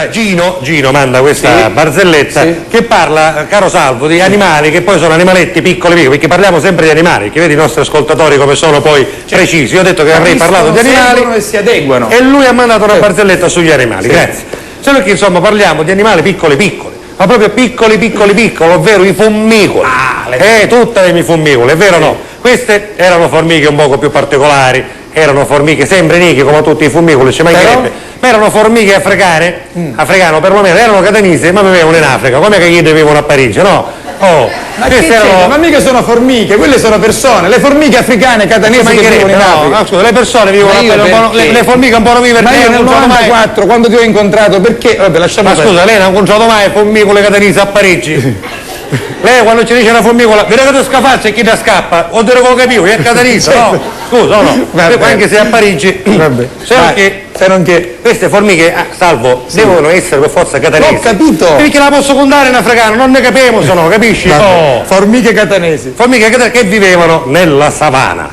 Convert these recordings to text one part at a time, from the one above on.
Gino manda questa barzelletta che parla, caro Salvo, di animali che poi sono animaletti piccoli, perché parliamo sempre di animali, perché vedi i nostri ascoltatori come sono poi precisi. Io ho detto che avrei parlato di animali e si adeguano. E lui ha mandato una barzelletta sugli animali, grazie. Solo che insomma parliamo di animali piccoli, ma proprio piccoli, ovvero i formicoli. Tutte le formicole, è vero o no? Queste erano formiche un poco più particolari, erano formiche sempre niche come tutti i formicoli, ci mancherebbe. Ma erano formiche africane, africano perlomeno, erano catanese, ma vivevano in Africa, come che gli vivevano a Parigi, no? Ma mica sono formiche, quelle sono persone, le formiche africane catanesi che vivono in Africa. Scusa, le persone vivono le formiche un po' non vivono. Ma io nel 94, quando ti ho incontrato, perché? Vabbè, lasciamo stare. Ma scusa, lei non ha incontrato mai formicole catanesi a Parigi? Lei quando ci dice una formicola, vede che ti scapazza e chi ti scappa? O te lo capivo, è catanese, no? Scusa, no? Anche se è a Parigi. Se non che queste formiche, Salvo, devono essere per forza catanesi. Ho capito! Perché la posso contare in africano, non ne capiamo se no, capisci? Formiche catanesi. Formiche catanesi che vivevano nella savana.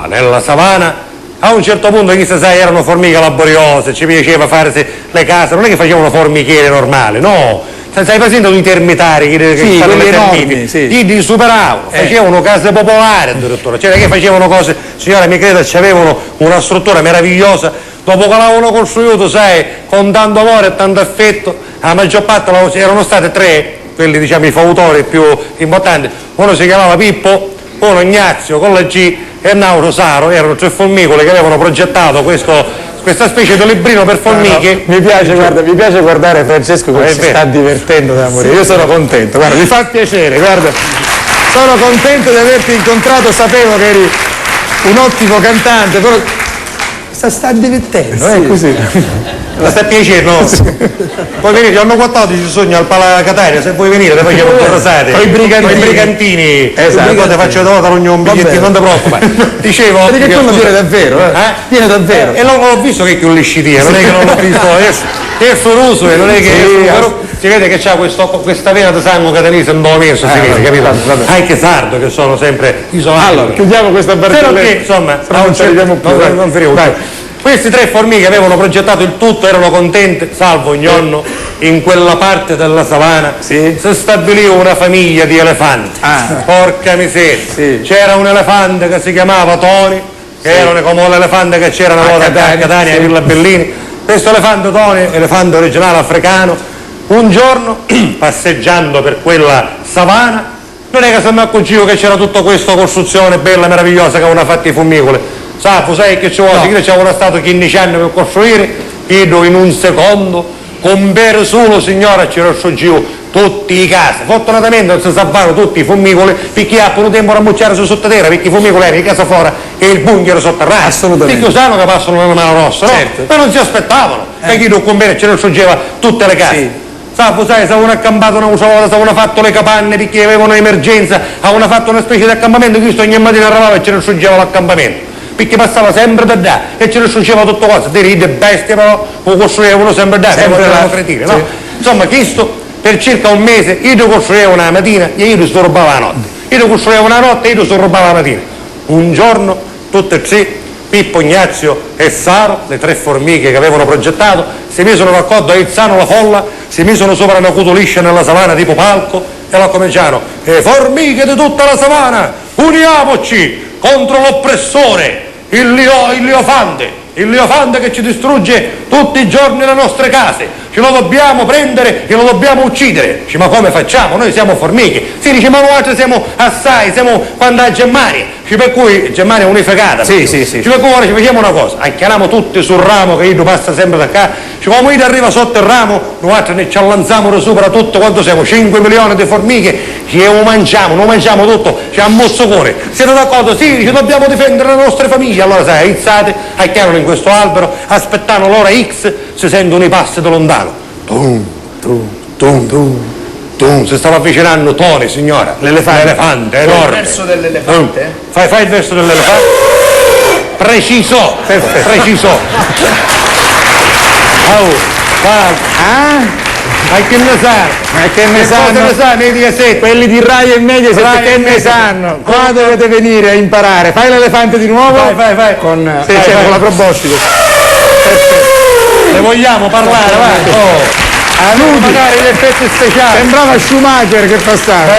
Nella savana. A un certo punto, chi sa, erano formiche laboriose, ci piaceva fare le case, non è che facevano formichiere normali, no. Sai presente i termitari che stanno le termiti? Li superavano, facevano case popolari addirittura, cioè che facevano cose, signora mi creda, avevano una struttura meravigliosa, dopo che l'avevano costruito, sai, con tanto amore e tanto affetto, la maggior parte erano state tre, quelli diciamo i fautori più importanti, uno si chiamava Pippo, uno Ignazio con la G e Nauro Saro, erano tre formicole che avevano progettato questa specie di librino per formiche. Mi piace guardare Francesco che si sta divertendo da morire. Io sono contento, guarda, mi fa piacere, guarda. Sono contento di averti incontrato, sapevo che eri un ottimo cantante, però sta divertendo, è così. La sta piacere, no? Puoi venire, hanno 14 sogni al Pala Catania, se vuoi venire, te facciamo un rosate. Con i brigantini. Esatto. Poi ti faccio da ognuno un bigliettino, non ti preoccupare. Dicevo. Perché tu non viene davvero, Viene davvero. E l'ho visto che è più liscitia, non è che non l'ho visto. È foroso e non è che. Si vede che c'ha questa vena di sangue catanese un po' messo, si vede, capito? Anche sardo che sono sempre isolati. Allora, chiudiamo questa barzelletta. Perché, insomma, non finiamo. Questi tre formiche avevano progettato il tutto, erano contenti, salvo Gnonno, in quella parte della savana si stabilì una famiglia di elefanti. Porca miseria. C'era un elefante che si chiamava Tony, che era come l'elefante che c'era una volta a Catania, a Villa Bellini. Questo elefante Tony, elefante originale africano, un giorno, passeggiando per quella savana, non è che se mi accorgivo che c'era tutta questa costruzione bella, meravigliosa che avevano fatto i formicole. Sai che ci vuole? Io ci avevo stato 15 anni per costruire, io in un secondo, con per solo signora ci raggiungevo tutti i casi. Fortunatamente non si salvano tutti i formicoli perché ha avuto tempo a rammucciare su sottoterra, perché i formicoli erano in casa fuori e il bunker sotterraneo. Assolutamente. Perché sanno che passano una mano rossa, no? Certo. Ma non si aspettavano, perché io con bene ci raggiungeva tutte le case. Se avevano accampato una volta, se avevano fatto le capanne perché avevano emergenza, avevano fatto una specie di accampamento, questo ogni mattina arrivava e ci raggiungeva l'accampamento. Perché passava sempre da là e ci raggiungeva tutto cosa, dei ride bestie però lo costruivano sempre da, sempre la cretine, no? Insomma, questo per circa un mese io costruivo una mattina e io sto rubavo la notte, io costruivo una notte e io sto rubavo la mattina. Un giorno tutte e tre, Pippo, Ignazio e Saro, le tre formiche che avevano progettato, si misero d'accordo, aizzano la folla, si misero sopra una cutoliscia nella savana tipo palco e la cominciarono: formiche di tutta la savana, uniamoci contro l'oppressore, il leofante che ci distrugge tutti i giorni le nostre case, ce lo dobbiamo prendere e lo dobbiamo uccidere. Dice, ma come facciamo? Noi siamo formiche. Si dice, ma noi siamo assai, siamo quando a Germania. Per cui Germania è unificata. Sì. Per cui ora ci facciamo una cosa, acchianiamo tutti sul ramo che io passa sempre da qua, come io arriva sotto il ramo, noi ne ci allanziamo sopra tutto, quanto siamo? 5 milioni di formiche, che lo mangiamo tutto, ci ammozzocone. Siete d'accordo? Sì, ci dobbiamo difendere le nostre famiglie. Allora sai, aizzate, acchianano in questo albero, aspettano l'ora X, si sentono i passi da lontano. Si stava avvicinando Tony, signora, l'elefante enorme. Il verso dell'elefante? Fai il verso dell'elefante. Preciso. Ma che ne sa? Mediaset. Quelli di Rai e Mediaset che ne sanno? Qua dovete venire a imparare. Fai l'elefante di nuovo. Vai. Con la proboscide. Ne vogliamo parlare, vai. Magari gli effetti speciali. Sembrava Schumacher che passava.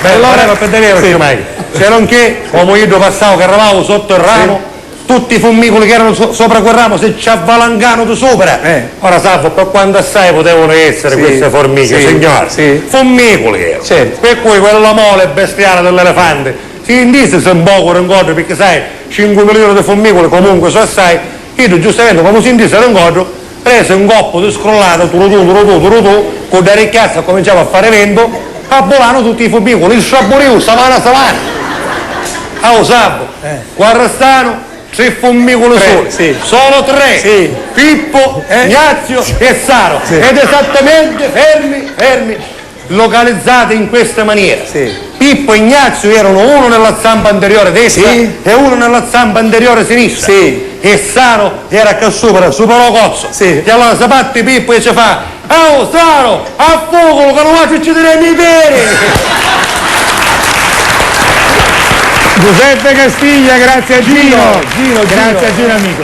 Allora, per davvero Schumacher. Se non che, come io passavo che eravamo sotto il ramo, tutti i fummicoli che erano sopra quel ramo se ci avvalangano di sopra. Ora Salvo, per quanto assai potevano essere queste formiche, signore. Fummicoli erano. Per cui quella mole bestiale dell'elefante si indisse se un poco rincorre, perché sai, 5 milioni di fummicoli comunque sono assai. Io giustamente, come si indisse rincorre, prese un coppo di scrollato, turutù, con le ricchiazze cominciava a fare vento, abbolano tutti i fummicoli, il sciaboliu, savana. Ah, Salvo, guarda stanno. 3 fummicoli soli, solo 3, Pippo, Ignazio e Saro, ed esattamente fermi, localizzati in questa maniera. Pippo e Ignazio erano uno nella zampa anteriore destra e uno nella zampa anteriore sinistra, e Saro era che supera cozzo, e allora si parte Pippo e ci fa: oh Saro, a fuoco che non faccio ci diremo i peri. Giuseppe Castiglia, grazie a Gino. Grazie a Gino amico.